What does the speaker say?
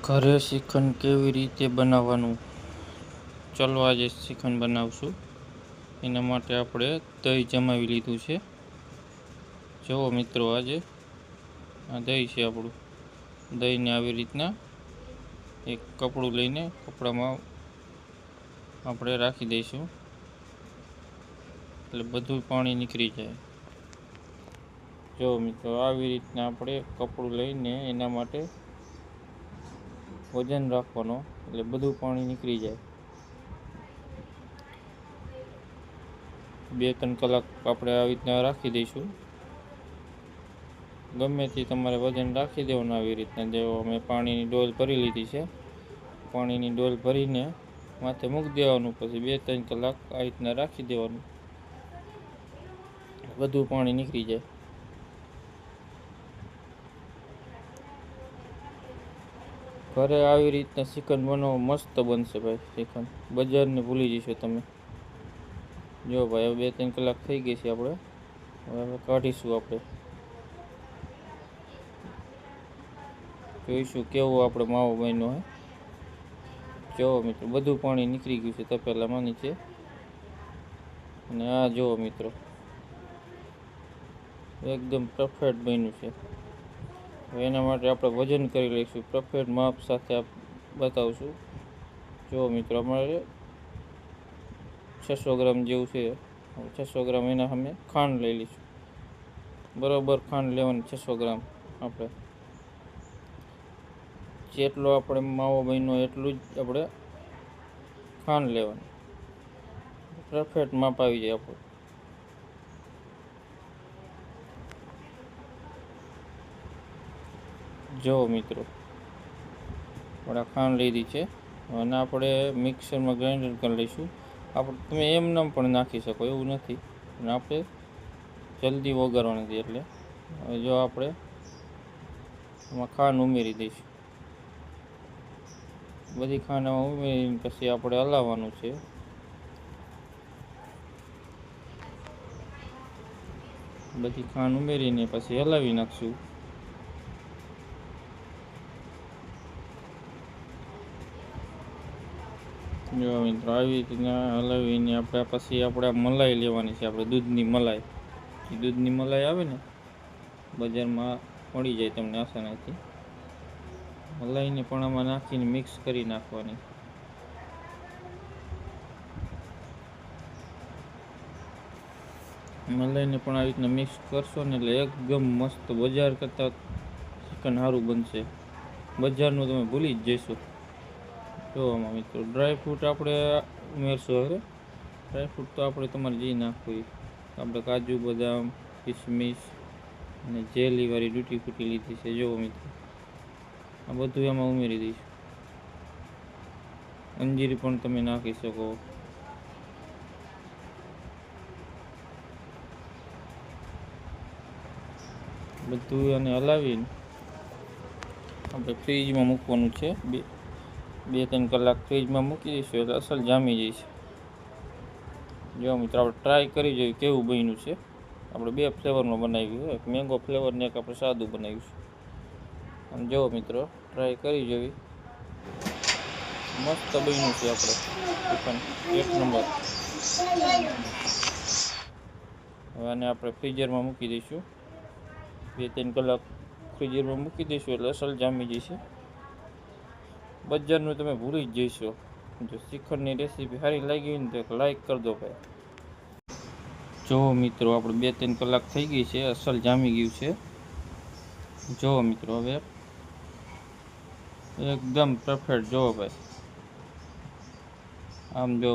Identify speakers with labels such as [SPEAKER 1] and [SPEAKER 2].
[SPEAKER 1] ઘરે શ્રીખંડ કેવી રીતે બનાવવાનું? ચલો આજે શ્રીખંડ બનાવશું. એના માટે આપણે દહીં જમાવી લીધું છે. જુઓ મિત્રો, આજે આ દહીં છે આપણું. દહીંને આવી રીતના એક કપડું લઈને કપડામાં આપણે રાખી દઈશું, એટલે બધું પાણી નીકળી જાય. જો મિત્રો, આવી રીતના આપણે કપડું લઈને એના માટે વજન રાખવાનો, એટલે બધું પાણી નીકળી જાય. 2-3 કલાક આપણે આવી રીતના રાખી દઈશું. ગમે તે તમારે વજન રાખી દેવાનું. આવી રીતના જો અમે પાણીની ડોલ ભરી લીધી છે. પાણીની ડોલ ભરીને માથે મૂકી દેવાનું, પછી 2-3 કલાક આ રીતના રાખી દેવાનું, બધું પાણી નીકળી જાય. ઘરે આવી રીતના શ્રીખંડ બનાવો, મસ્ત બનશે ભાઈ. શ્રીખંડ બજારને ભૂલી જશો તમે. જો ભાઈ, હવે 2-3 કલાક થઈ ગઈ છે. આપણે હવે કાઢીશું. આપણે જોઈશું કેવો આપણે માવો બન્યો હે. જો મિત્રો, બધું પાણી નીકળી ગયું છે તપેલામાં નીચે. અને આ જુઓ મિત્રો, એકદમ પરફેક્ટ બન્યું છે. હવે એના માટે આપણે વજન કરી લઈશું. પરફેક્ટ માપ સાથે બતાવશું. જો મિત્રો, અમારે 600 ગ્રામ જેવું છે. 600 ગ્રામ એના અમે ખાંડ લઈ લઈશું. બરાબર ખાંડ લેવાની 600 ગ્રામ. આપણે જેટલો આપણે માવો બન્યો એટલું જ આપણે ખાંડ લેવાની. પરફેક્ટ માપ આવી જાય આપણું. જો મિત્રો, આપણે ખાંડ લીધી છે અને આપણે મિક્સરમાં ગ્રાઇન્ડર કરી લઈશું. તમે એમનેમ પણ નાખી શકો, એવું નથી. અને આપણે જલ્દી વઘારવાની હતી, એટલે હવે જો આપણે એમાં ખાંડ ઉમેરી દઈશું. બધી ખાંડ એમાં ઉમેરીને પછી આપણે હલાવવાનું છે. બધી ખાંડ ઉમેરીને પછી હલાવી નાખશું. જો મિત્રો, આવી રીતના હલાવીને આપણે પછી આપણે મલાઈ લેવાની છે. આપણે દૂધની મલાઈ. દૂધની મલાઈ આવે ને, બજારમાં મળી જાય તમને આસાનીથી. મલાઈને પણ આમાં નાખીને મિક્સ કરી નાખવાની. મલાઈને પણ આવી રીતના મિક્સ કરશો ને એટલે એકદમ મસ્ત, બજાર કરતાં શ્રીખંડ સારું બનશે. બજારનું તમે ભૂલી જ જશો. જો આમાં મિત્રો, ડ્રાયફ્રૂટ આપણે ઉમેરશું. હવે ડ્રાયફ્રૂટ તો આપણે તમારે જે નાખવું. આપણે કાજુ, બદામ, કિસમિસ અને જેલીવાળી ડૂટી ફૂટી લીધી છે. જો મિત્રો, આ બધું એમાં ઉમેરી દઈશું. અંજીર પણ તમે નાખી શકો. બધું એને હલાવીને આપણે ફ્રીજમાં મૂકવાનું છે. 2-3 કલાક ફ્રીજમાં મૂકી દઈશું એટલે અસલ જામી જઈશે. જો મિત્રો, આપણે ટ્રાય કરી જોઈએ કેવું બન્યું છે. આપણે 2 ફ્લેવરમાં બનાવ્યું છે, એક મેંગો ફ્લેવર ને એક આપણે સાદું બનાવ્યું છે. અને જો મિત્રો, ટ્રાય કરી જોઈએ. મસ્ત બન્યું છે આપણે શ્રીખંડ, એક નંબર. હવે આને આપણે ફ્રીઝરમાં મૂકી દઈશું. 2-3 કલાક ફ્રીઝરમાં મૂકી દઈશું એટલે અસલ જામી જશે. બજારનું તમે ભૂલી જ જઈશો. જો શ્રીખંડની રેસીપી સારી લાગી હોય ને તો એક લાઈક કરી દો ભાઈ. જો મિત્રો, આપણે 2-3 કલાક થઈ ગઈ છે, અસલ જામી ગયું છે. જો મિત્રો, હવે એકદમ પરફેક્ટ. જો ભાઈ, આમ જો